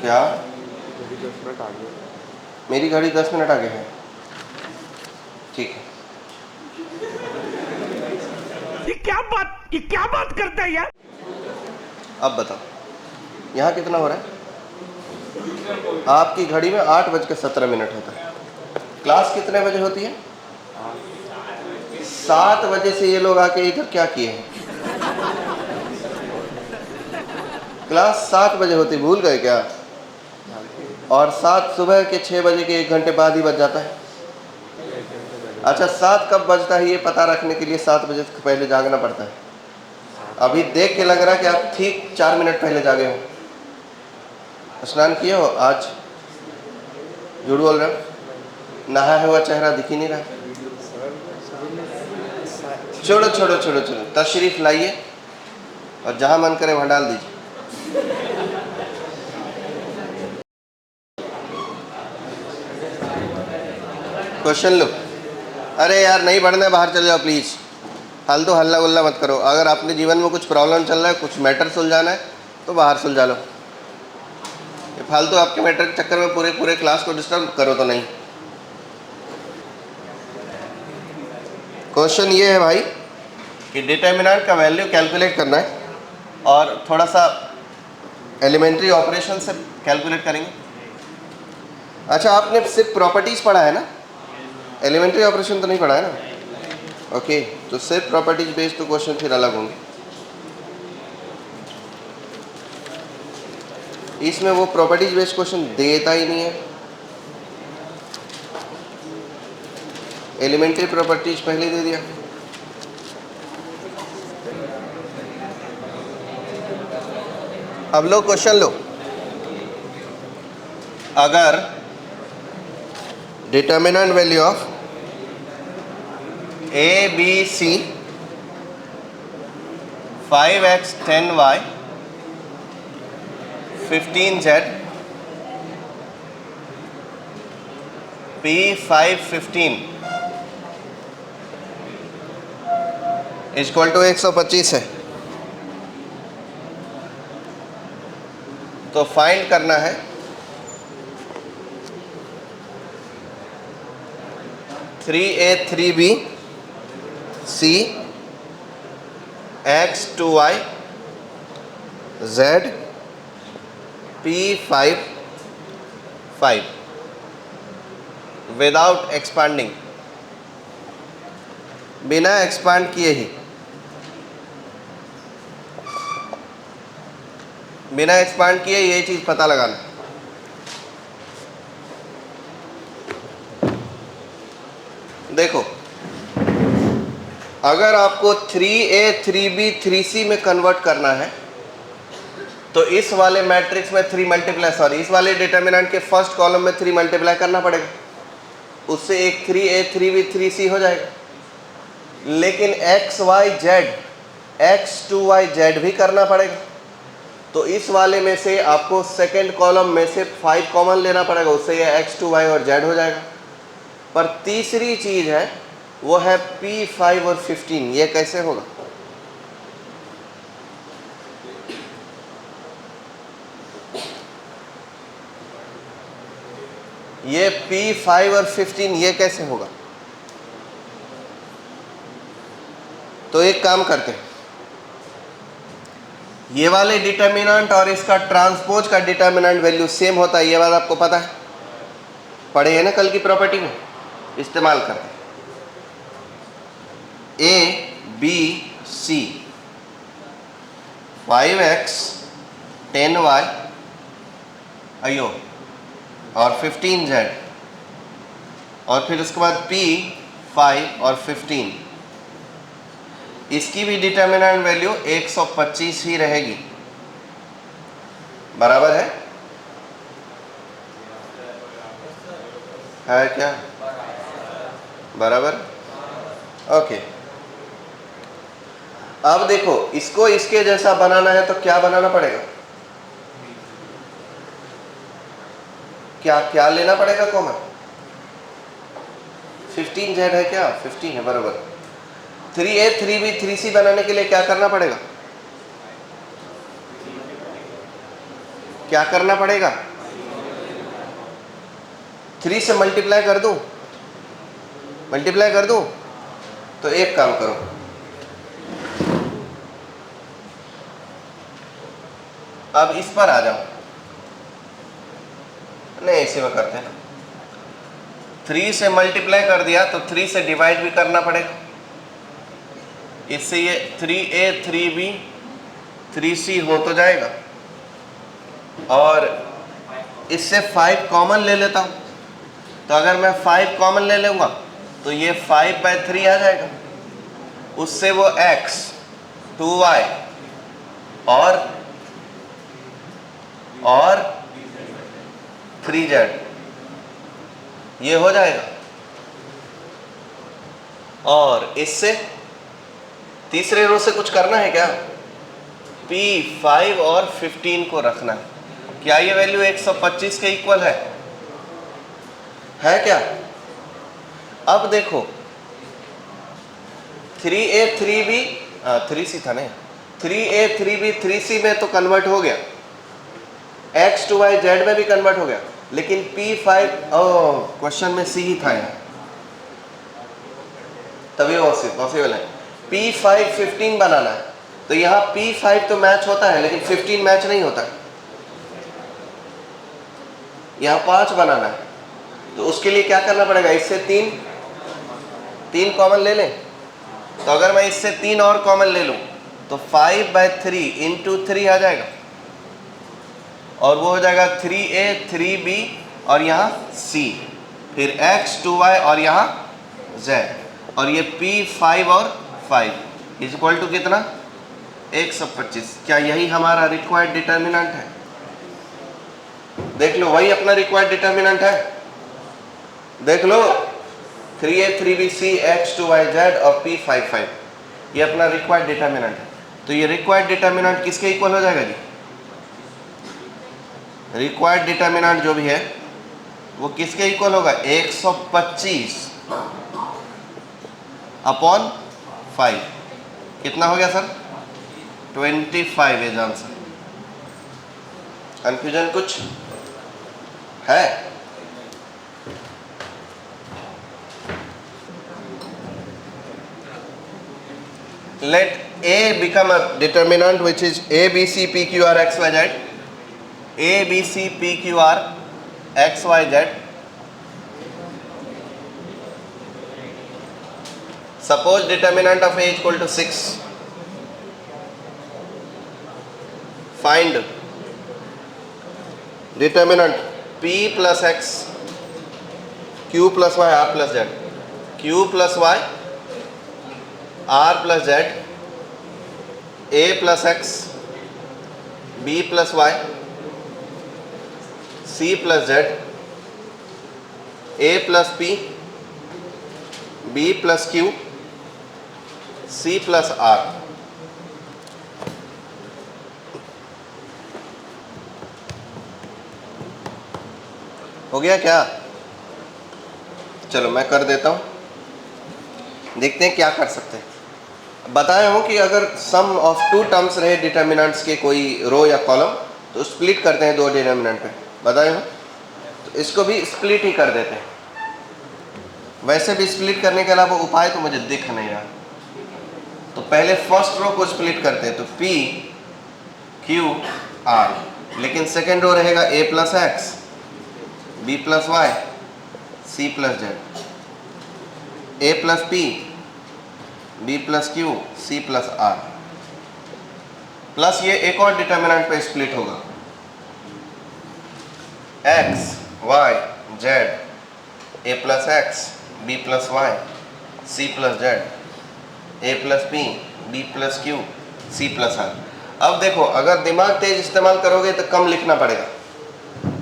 क्या? घड़ी 10 मिनट आगे। मेरी घड़ी 10 मिनट आगे है, ठीक है। ये क्या बात करता है यार? अब बताओ यहाँ कितना हो रहा है? आपकी घड़ी में 8:17 होता है। क्लास कितने बजे होती है? 7 बजे से ये लोग आके इधर क्या किए हैं? क्लास 7 बजे होती, भूल गए क्या? और 7 सुबह के 6 बजे के 1 घंटे बाद ही बज जाता है। अच्छा, 7 कब बजता है ये पता रखने के लिए 7 बजे से पहले जागना पड़ता है। अभी देख के लग रहा है कि आप ठीक 4 मिनट पहले जागे हो। स्नान किए हो आज? झूठ बोल रहे हो? नहाया हुआ चेहरा दिख ही नहीं रहा। छोड़ो छोड़ो छोड़ो छोड़ो, तशरीफ लाइए और जहां मन करे वहां डाल दीजिए। क्वेश्चन लो। अरे यार नहीं पढ़ना है, बाहर चले जाओ प्लीज़। फालतू हल्ला गुल्ला मत करो। अगर आपने जीवन में कुछ प्रॉब्लम चल रहा है, कुछ मैटर सुलझाना है तो बाहर सुलझा लो। ये फालतू आपके मैटर के चक्कर में पूरे क्लास को डिस्टर्ब करो तो नहीं। क्वेश्चन ये है भाई कि डिटर्मिनेंट का वैल्यू कैलकुलेट करना है और थोड़ा सा एलिमेंट्री ऑपरेशन से कैलकुलेट करेंगे। अच्छा, आपने सिर्फ प्रॉपर्टीज़ पढ़ा है ना, एलिमेंट्री ऑपरेशन तो नहीं पढ़ा है ना? ओके, तो सिर्फ प्रॉपर्टीज बेस्ड तो क्वेश्चन फिर अलग होंगे। इसमें वो प्रॉपर्टीज बेस्ड क्वेश्चन देता ही नहीं है। एलिमेंट्री प्रॉपर्टीज पहले दे दिया। अब लो क्वेश्चन लो। अगर determinant value of A B C 5x 10y 15z p 5 15 equal to 125 है, तो फाइंड करना है three A three B C X 2y z p 5 5 without expanding, बिना एक्सपांड किए ही, बिना एक्सपांड किए ये चीज पता लगाना। देखो, अगर आपको 3a 3b 3c में कन्वर्ट करना है तो इस वाले मैट्रिक्स में 3 मल्टीप्लाई, सॉरी इस वाले डिटर्मिनेंट के फर्स्ट कॉलम में 3 मल्टीप्लाई करना पड़ेगा। उससे एक 3a 3b 3c हो जाएगा। लेकिन x y z x 2y z भी करना पड़ेगा। तो इस वाले में से आपको सेकेंड कॉलम में से 5 कॉमन लेना पड़ेगा, उससे ये x 2y और z हो जाएगा। पर तीसरी चीज है वो है p5 और 15। ये कैसे होगा? ये p5 और 15 ये कैसे होगा? तो एक काम करते हैं, ये वाले डिटर्मिनेंट और इसका ट्रांसपोज का डिटर्मिनेंट वैल्यू सेम होता है, ये बात आपको पता है, पढ़े है ना कल की प्रॉपर्टी में। इस्तेमाल करते हैं ए बी सी 5x 10y अयो और 15z और फिर उसके बाद p 5 और 15, इसकी भी डिटर्मिनेंट वैल्यू 125 ही रहेगी। बराबर है क्या? बराबर। ओके, अब देखो इसको इसके जैसा बनाना है तो क्या बनाना पड़ेगा? क्या क्या लेना पड़ेगा कॉमन? 15z है क्या? 15 है, बराबर। 3a 3b 3c बनाने के लिए क्या करना पड़ेगा? क्या करना पड़ेगा? 3 से मल्टीप्लाई कर दूं, तो एक काम करो, अब इस पर आ जाओ, नहीं इसी में करते हैं। 3 से मल्टीप्लाई कर दिया तो 3 से डिवाइड भी करना पड़ेगा, इससे ये 3a 3b 3c हो तो जाएगा, और इससे 5 कॉमन ले लेता हूं, तो अगर मैं 5 कॉमन ले लूंगा तो ये 5/3 आ जाएगा, उससे वो x 2y और 3z ये हो जाएगा, और इससे तीसरे रो से कुछ करना है क्या, p 5 और 15 को रखना है। क्या ये वैल्यू 125 के इक्वल है क्या? अब देखो 3a 3b 3c था नहीं, 3a 3b 3c में तो कन्वर्ट हो गया, x 2y z में भी कन्वर्ट हो गया, लेकिन p5 क्वेश्चन में c ही था यहाँ, तभी पॉसिबल है। p5 15 बनाना है, तो यहाँ p5 तो मैच होता है लेकिन 15 मैच नहीं होता, यहाँ 5 बनाना है, तो उसके लिए क्या करना पड़ेगा, इससे 3 कॉमन ले लें, तो अगर मैं इससे 3 और कॉमन ले लूं तो 5/3 इंटू 3 आ जाएगा, और वो हो जाएगा 3a 3b और यहाँ c, फिर x 2y और यहाँ z, और ये p 5 और 5 इज इक्वल टू कितना 125। क्या यही हमारा रिक्वायर्ड डिटर्मिनेंट है? देख लो, वही अपना रिक्वायर्ड डिटर्मिनेंट है, देख लो 3a 3b c x 2y z और p 5 5, ये अपना रिक्वायर्ड डिटर्मिनेंट है। तो ये रिक्वायर्ड डिटर्मिनेंट किसके इक्वल हो जाएगा जी? रिक्वायर्ड डिटर्मिनेंट जो भी है वो किसके इक्वल होगा, 125 अपॉन 5, कितना हो गया सर 25 इज आंसर। कंफ्यूजन कुछ है? Let A become a determinant which is A, B, C, P, Q, R, X, Y, Z. A, B, C, P, Q, R, X, Y, Z. Suppose determinant of A is equal to 6. Find determinant P plus X, Q plus Y, R plus Z. Q plus Y, R plus Z, A plus X, B plus Y, C plus Z, A plus P, B plus Q, C plus R. हो गया क्या? चलो मैं कर देता हूं, देखते हैं क्या कर सकते हैं। बताया हूं कि अगर सम ऑफ 2 टर्म्स रहे डिटर्मिनेंट्स के कोई रो या कॉलम तो स्प्लिट करते हैं 2 डिटर्मिनेंट पे, बताया हूं, तो इसको भी स्प्लिट ही कर देते हैं। वैसे भी स्प्लिट करने के अलावा उपाय तो मुझे दिख नहीं रहा, तो पहले फर्स्ट रो को स्प्लिट करते हैं, तो P Q R, लेकिन सेकेंड रो रहेगा A plus X, B plus Y, C plus Z, A plus P, B plus Q, C plus R, plus ये एक और डिटर्मिनेंट पे स्प्लिट होगा, X, Y, Z, A plus X, B plus Y, C plus Z, A plus P, B plus Q, C plus R। अब देखो, अगर दिमाग तेज इस्तेमाल करोगे तो कम लिखना पड़ेगा,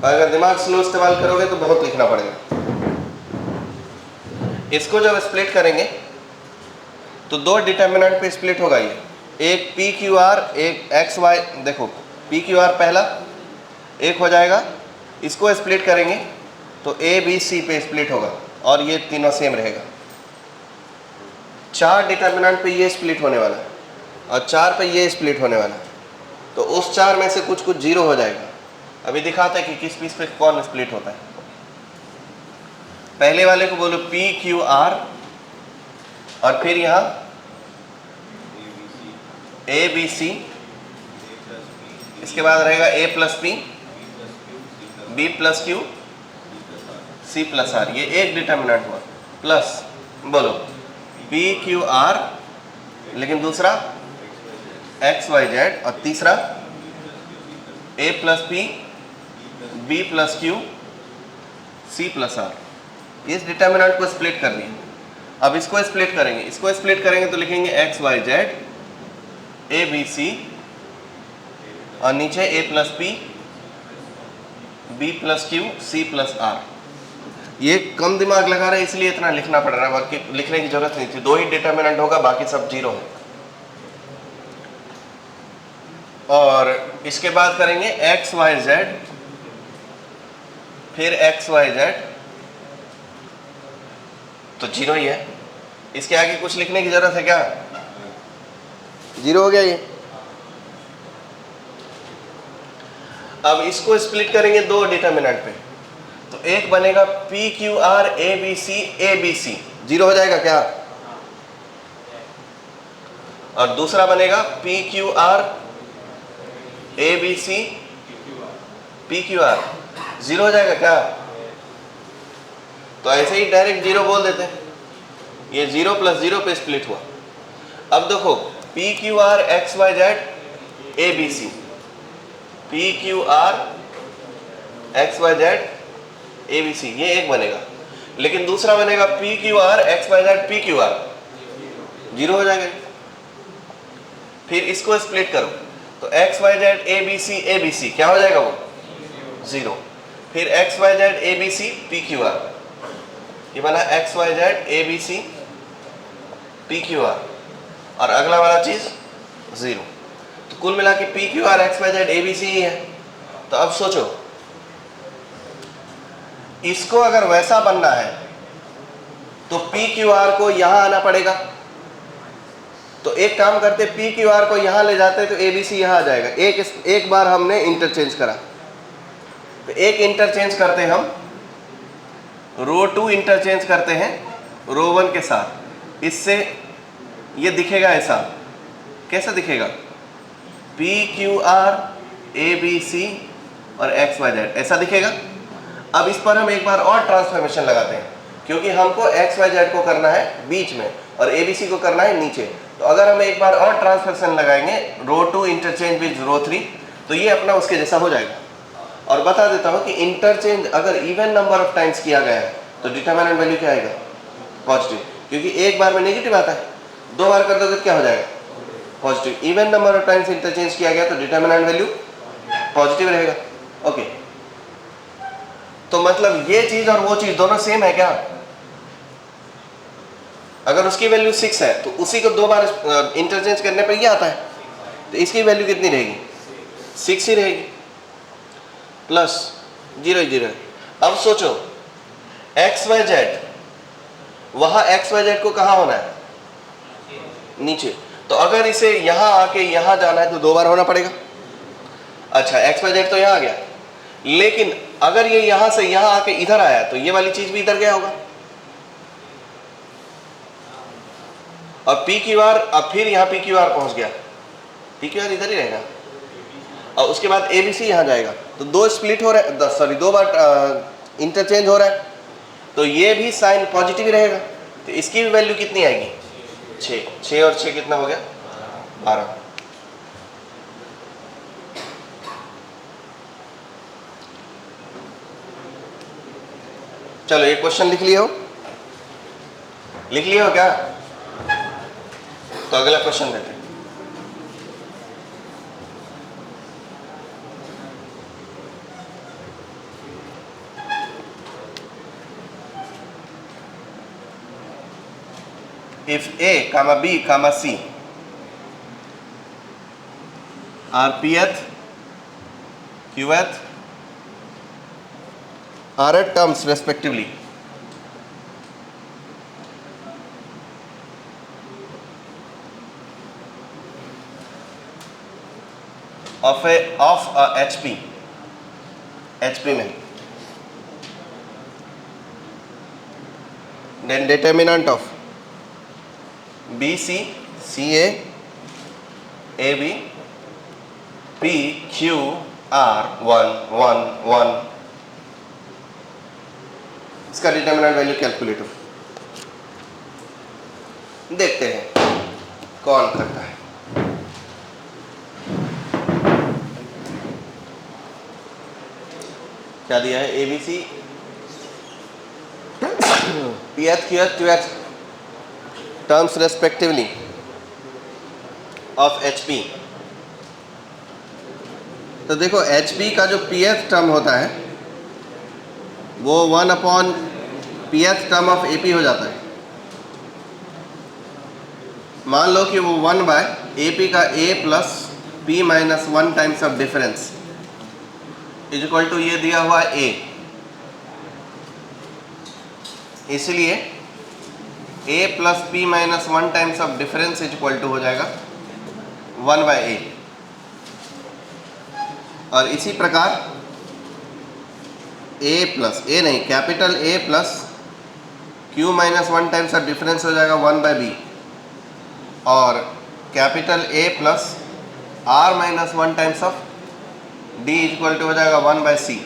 और अगर दिमाग स्लो इस्तेमाल करोगे तो बहुत लिखना पड़ेगा। इसको जब स्प्लिट करेंगे तो 2 डिटर्मिनेंट पे स्प्लिट होगा ये, एक पी क्यू आर, एक एक्स वाई। देखो पी क्यू आर पहला एक हो जाएगा, इसको स्प्लिट करेंगे तो ए बी सी पे स्प्लिट होगा और ये तीनों सेम रहेगा। 4 डिटर्मिनेंट पे ये स्प्लिट होने वाला है और 4 पे ये स्प्लिट होने वाला है, तो उस 4 में से कुछ 0 हो जाएगा। अभी दिखाते हैं कि किस पीस पे कौन स्प्लिट होता है। पहले वाले को बोलो पी क्यू आर, और फिर यहाँ ए बी सी, इसके बाद रहेगा A plus P, B plus Q, C plus R. ये एक डिटर्मिनेंट हुआ। प्लस बोलो पी क्यू आर, लेकिन दूसरा एक्स वाई जेड, और तीसरा A plus P, B plus Q, C plus R. इस डिटर्मिनेंट को स्प्लिट कर दिया। अब इसको स्प्लिट करेंगे, इसको स्प्लिट करेंगे तो लिखेंगे X Y Z, A B C, और नीचे A plus P, B plus Q, C plus R. ये कम दिमाग लगा रहे इसलिए इतना लिखना पड़ रहा है, बाकी लिखने की जरूरत नहीं थी। दो ही डिटर्मिनेंट होगा, बाकी सब जीरो है। और इसके बाद करेंगे एक्स वाई जेड, फिर एक्स वाई जेड, तो जीरो ही है। इसके आगे कुछ लिखने की जरूरत है क्या? जीरो हो गया ये। अब इसको स्प्लिट करेंगे दो डिटर्मिनेंट पे, तो एक बनेगा P Q R A B C, A B C, zero हो जाएगा क्या? और दूसरा बनेगा P Q R A B C, P Q R, zero हो जाएगा क्या? तो ऐसे ही डायरेक्ट जीरो बोल देते हैं। ये जीरो प्लस जीरो पे स्प्लिट हुआ। अब देखो P Q R X Y Z A B C, P Q R X Y Z A B C, ये एक बनेगा। लेकिन दूसरा बनेगा P Q R X Y Z P Q R, zero हो जाएगा। फिर इसको स्प्लिट करो तो X Y Z A B C क्या हो जाएगा? वो जीरो। फिर X Y Z A B C P Q R, ये बना X Y Z A B C P Q R, और अगला वाला चीज जीरो। तो कुल मिला के P Q R X Y Z A B C ही है। तो अब सोचो, इसको अगर वैसा बनना है तो पी क्यू आर को यहां आना पड़ेगा। तो एक काम करते, पी क्यू आर को यहां ले जाते तो ए बी सी यहां आ जाएगा। एक बार हमने इंटरचेंज करा, तो एक इंटरचेंज करते हम, रो 2 इंटरचेंज करते हैं रो 1 के साथ। इससे ये दिखेगा ऐसा, कैसा दिखेगा? P Q R A B C और एक्स वाई जेड, ऐसा दिखेगा। अब इस पर हम एक बार और ट्रांसफॉर्मेशन लगाते हैं, क्योंकि हमको एक्स वाई जेड को करना है बीच में और ए बी सी को करना है नीचे। तो अगर हम एक बार और ट्रांसफॉर्मेशन लगाएंगे रो 2 इंटरचेंज विद रो 3, तो ये अपना उसके जैसा हो जाएगा। और बता देता हूँ कि इंटरचेंज अगर इवन नंबर ऑफ टाइम्स किया गया है तो डिटरमिनेंट वैल्यू क्या आएगा? पॉजिटिव, क्योंकि एक बार में नेगेटिव आता है, दो बार कर दो तो क्या हो जाएगा? Positive. Even number of times interchange किया गया तो डिटरमिनेंट वैल्यू पॉजिटिव रहेगा। ओके, तो मतलब ये चीज और वो चीज दोनों सेम है क्या? अगर उसकी वैल्यू 6 है तो उसी को दो बार इंटरचेंज करने पर ये आता है, तो इसकी वैल्यू कितनी रहेगी? 6 ही रहेगी, प्लस जीरो जीरो। अब सोचो एक्स वाई जेड, वहां एक्स वाई जेड को कहां होना है? नीचे। तो अगर इसे यहां आके यहां जाना है तो दो बार होना पड़ेगा। अच्छा, एक्स वाई जेड तो यहां आ गया, लेकिन अगर ये यहां से यहां आके इधर आया तो ये वाली चीज भी इधर गया होगा। और पी क्यू आर, अब फिर यहां पी क्यू आर पहुंच गया, पी क्यू आर इधर ही रहेगा। और उसके बाद ए बी सी यहां जाएगा, तो दो स्प्लिट हो रहा है, सॉरी दो बार इंटरचेंज हो रहा है, तो ये भी साइन पॉजिटिव ही रहेगा। तो इसकी भी वैल्यू कितनी आएगी? 6। 6 और 6 कितना हो गया? 12। चलो एक क्वेश्चन लिख लिए हो? लिख लिए हो क्या? तो अगला क्वेश्चन देते हैं। If A, B, C are pth, qth, rth terms respectively, of a HP में then determinant of B C C A B P Q R 1 1 1, इसका डिटर्मिनेंट वैल्यू कैलकुलेट हो। देखते हैं कौन करता है। क्या दिया है? A B C P H Q H Q H terms respectively of H P. तो देखो एच पी का जो पी एच टर्म होता है वो 1 upon P H term of A P हो जाता है। मान लो कि वो 1 बाय ए पी का A plus P minus 1 times of difference is equal to ये दिया हुआ ए, इसलिए a plus P minus 1 times of difference is equal to हो जाएगा 1 बाय ए। और इसी प्रकार a प्लस ए नहीं capital A plus q minus 1 times of difference हो जाएगा 1 बाय बी, और capital A plus r minus 1 times of d equal to हो जाएगा 1 बाय सी।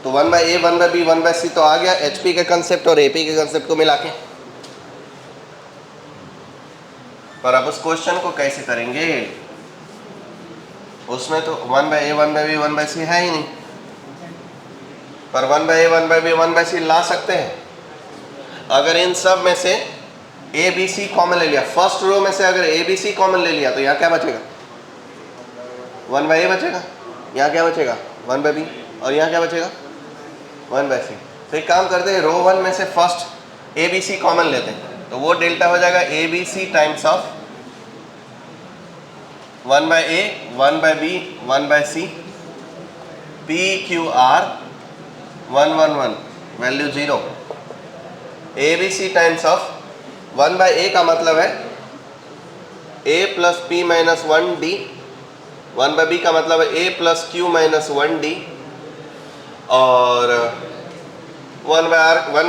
तो 1 by A 1 by B 1 by C तो आ गया एच पी के कंसेप्ट और ए पी के कंसेप्ट को मिला के। पर अब उस क्वेश्चन को कैसे करेंगे? उसमें तो 1 by A 1 by B 1 by सी है ही नहीं, पर 1 by A 1 by B 1 by सी ला सकते हैं। अगर इन सब में से ए बी सी कॉमन ले लिया, फर्स्ट रो में से अगर ए बी सी कॉमन ले लिया तो यहाँ क्या बचेगा? 1 बाय ए बचेगा, यहाँ क्या बचेगा? 1 बाय बी, और यहाँ क्या बचेगा? 1 बाय सी। तो एक काम करते हैं, रो 1 में से first A B C common लेते हैं, तो वो डेल्टा हो जाएगा A B C times of 1 by A 1 by B 1 by C P Q R 1 1 1 value 0। A B C times of 1 by A का मतलब है A plus P minus 1 D, 1 by B का मतलब है A plus Q minus 1 D, और 1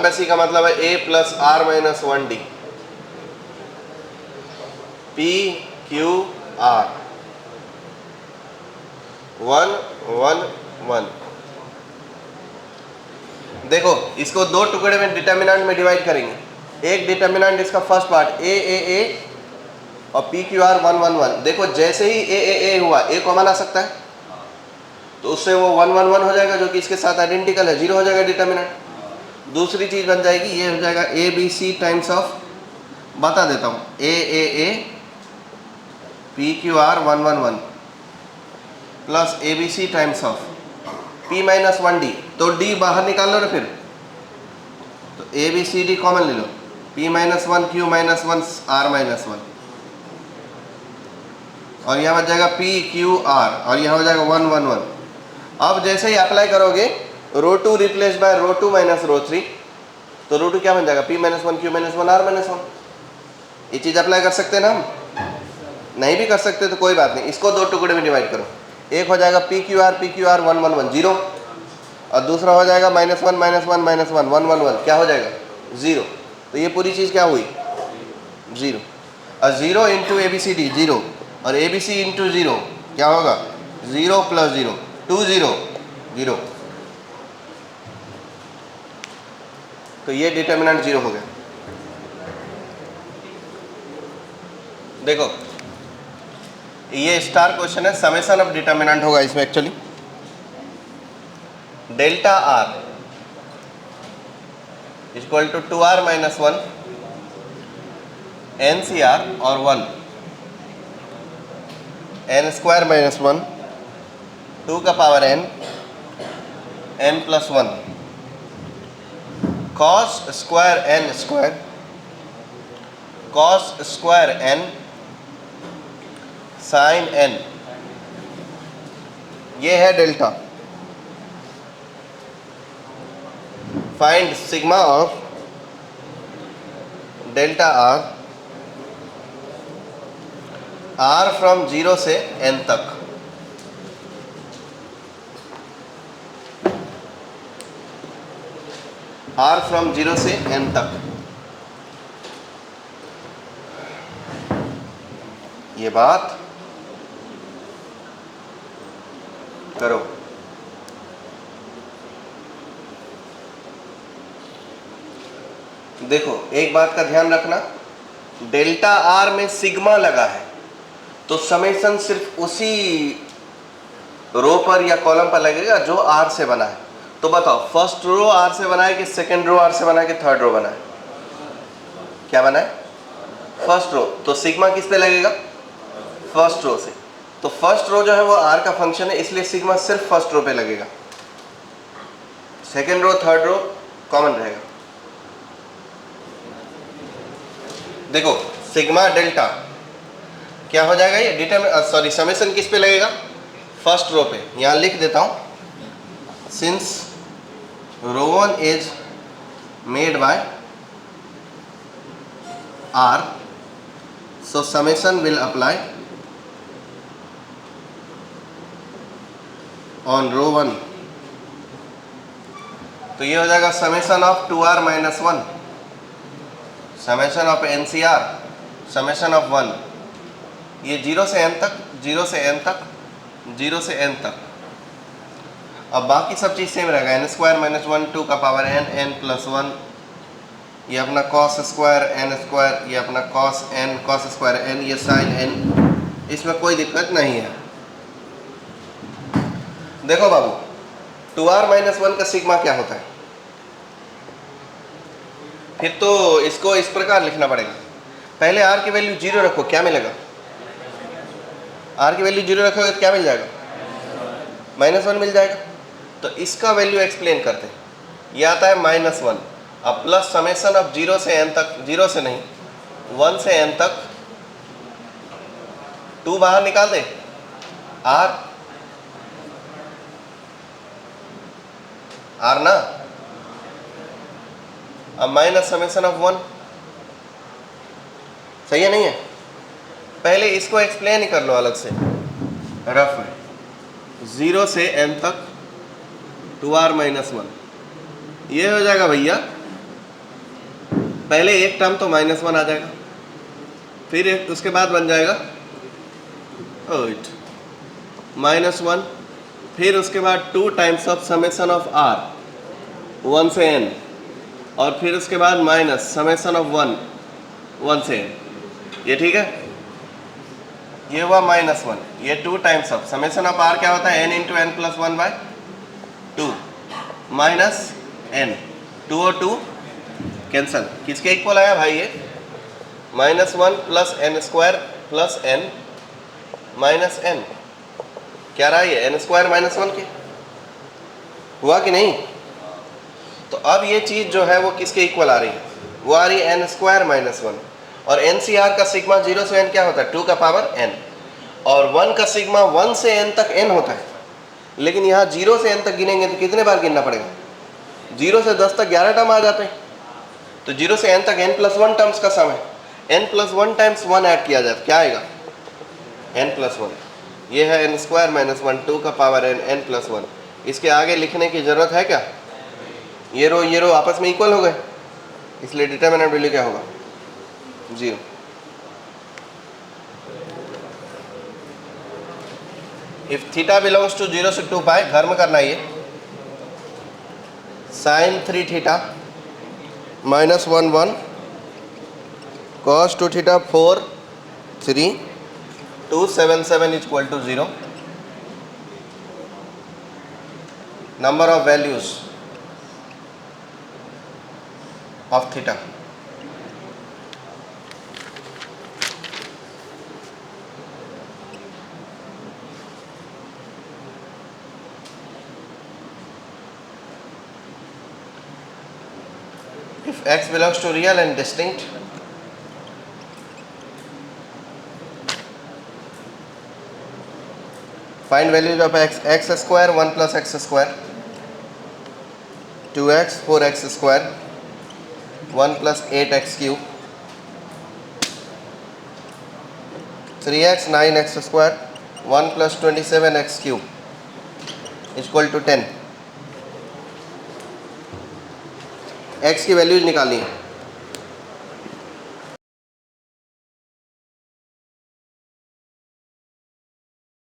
by सी का मतलब है A plus R minus 1 D. P Q R 1 1 1। देखो इसको दो टुकड़े में डिटर्मिनेंट में डिवाइड करेंगे। एक डिटर्मिनेंट इसका फर्स्ट पार्ट ए और पी क्यू आर 1 1 1। देखो जैसे ही ए हुआ, ए कॉमन आ सकता है तो उससे वो 1 1 1 हो जाएगा, जो कि इसके साथ आइडेंटिकल है, 0 हो जाएगा डिटर्मिनेंट। दूसरी चीज बन जाएगी, ये हो जाएगा A B C times of, बता देता हूँ, A P Q R 1 1 1 plus A B C times of P minus 1 D. तो डी बाहर निकाल लो ना फिर, तो A B C D common ले लो, P minus 1 Q minus 1 R minus 1, और यहाँ बच जाएगा पी क्यू आर, और यहाँ हो जाएगा 1 1 1। अब जैसे ही अप्लाई करोगे row 2 replace by row 2 minus row 3, तो रो 2 क्या बन जाएगा? P minus 1 Q minus 1 R minus 1। ये चीज़ अप्लाई कर सकते हैं ना हम? नहीं भी कर सकते तो कोई बात नहीं, इसको दो टुकड़े में डिवाइड करो। एक हो जाएगा पी क्यू आर 1 1 1 0, और दूसरा हो जाएगा -1 -1 -1 1 1 1, क्या हो जाएगा? 0। तो ये पूरी चीज़ क्या हुई? 0। और 0 into A B C D 0, और ए बी सी इंटू 0 क्या होगा? 0 प्लस 0 2 0 0। तो ये डिटर्मिनेंट 0 हो गया। देखो ये स्टार क्वेश्चन है, समेशन ऑफ डिटर्मिनेंट होगा इसमें actually. Delta r equal to 2r minus 1 n c r और 1 n स्क्वायर माइनस 1 2 का power n n plus 1 cos square n square cos square n sine n, ये है delta. Find sigma of delta r from 0 से n तक। r from 0 से n तक। ये बात करो। देखो एक बात का ध्यान रखना, डेल्टा आर में सिग्मा लगा है तो समेशन सिर्फ उसी रो पर या कॉलम पर लगेगा जो आर से बना है। तो बताओ फर्स्ट रो आर से बना है कि सेकेंड रो आर से बना है कि थर्ड रो बना है? क्या बना है? First row. तो सिग्मा किस पे लगेगा? फर्स्ट रो से। तो फर्स्ट रो जो है वो आर का फंक्शन है, इसलिए सिग्मा सिर्फ फर्स्ट रो पे लगेगा। Second row third row common रहेगा। देखो सिग्मा डेल्टा क्या हो जाएगा, ये डिटरमिनेंट समेशन किस पे लगेगा? फर्स्ट रो पे। यहां लिख देता हूं, since row one is made by r, so summation will apply on row one. तो ये हो जाएगा summation of 2r minus 1, summation of NCR, summation of 1। ये 0 से n तक, 0 से n तक, 0 से n तक। अब बाकी सब चीज़ सेम रहेगा, n स्क्वायर माइनस 1 2 का पावर n, n प्लस 1, ये अपना कॉस स्क्वायर n स्क्वायर, ये अपना cos n, cos square n, ये साइन n। इसमें कोई दिक्कत नहीं है। देखो बाबू 2r माइनस 1 का सिग्मा क्या होता है? फिर तो इसको इस प्रकार लिखना पड़ेगा, पहले r की वैल्यू 0 रखो, क्या मिलेगा? r की वैल्यू 0 रखोगे तो क्या मिल जाएगा? -1 मिल जाएगा। तो इसका वैल्यू एक्सप्लेन करते हैं। ये आता है -1, अब प्लस समेशन ऑफ 0 से n तक, 0 से नहीं 1 से n तक, 2 बाहर निकाल दे, r ना, अब माइनस समेशन ऑफ 1। सही है नहीं है? पहले इसको एक्सप्लेन ही कर लो अलग से रफ में। 0 से n तक 2r माइनस 1, ये हो जाएगा भैया, पहले एक टर्म तो -1 आ जाएगा, फिर उसके बाद बन जाएगा -1, फिर उसके बाद 2 times of summation of r 1 से n, और फिर उसके बाद माइनस समेशन ऑफ 1 से n। ये ठीक है? ये हुआ -1, ये 2 times of summation of r क्या होता है? n into n plus 1 by 2 minus n, 2 और 2 कैंसल, किसके इक्वल आया भाई? ये -1 plus n square plus n minus n, क्या रहा ये? n स्क्वायर माइनस 1 के, हुआ कि नहीं? तो अब ये चीज़ जो है वो किसके इक्वल आ रही है? वो आ रही है n स्क्वायर माइनस 1। और NCR का सिग्मा 0 से n क्या होता है? 2 का पावर n, और 1 का सिग्मा 1 से n तक n होता है। लेकिन यहाँ 0 से n तक गिनेंगे तो कितने बार गिनना पड़ेगा? 0 से 10 तक 11 टर्म आ जाते हैं, तो 0 से n तक n प्लस 1 टर्म्स का सम है। n प्लस 1 टाइम्स 1 ऐड किया जाए तो क्या आएगा? n plus 1। ये है n स्क्वायर माइनस 1, 2 का पावर n, n प्लस 1। इसके आगे लिखने की ज़रूरत है क्या? ये रो आपस में इक्वल हो गए, इसलिए डिटरमिनेंट वैल्यू क्या होगा? 0। इफ थीटा बिलोंग्स टू 0 से 2 पाई, घर में करना ये, sine 3 theta -1 1 cos 2 theta 4 3 2 7 7 is equal to 0। Number of values of theta, if x belongs to real and distinct, find values of x square 1 plus x square, 2x 4x square, 1 plus 8x cube, 3x 9x square, 1 plus 27x cube is equal to 10. X की values निकालनी है।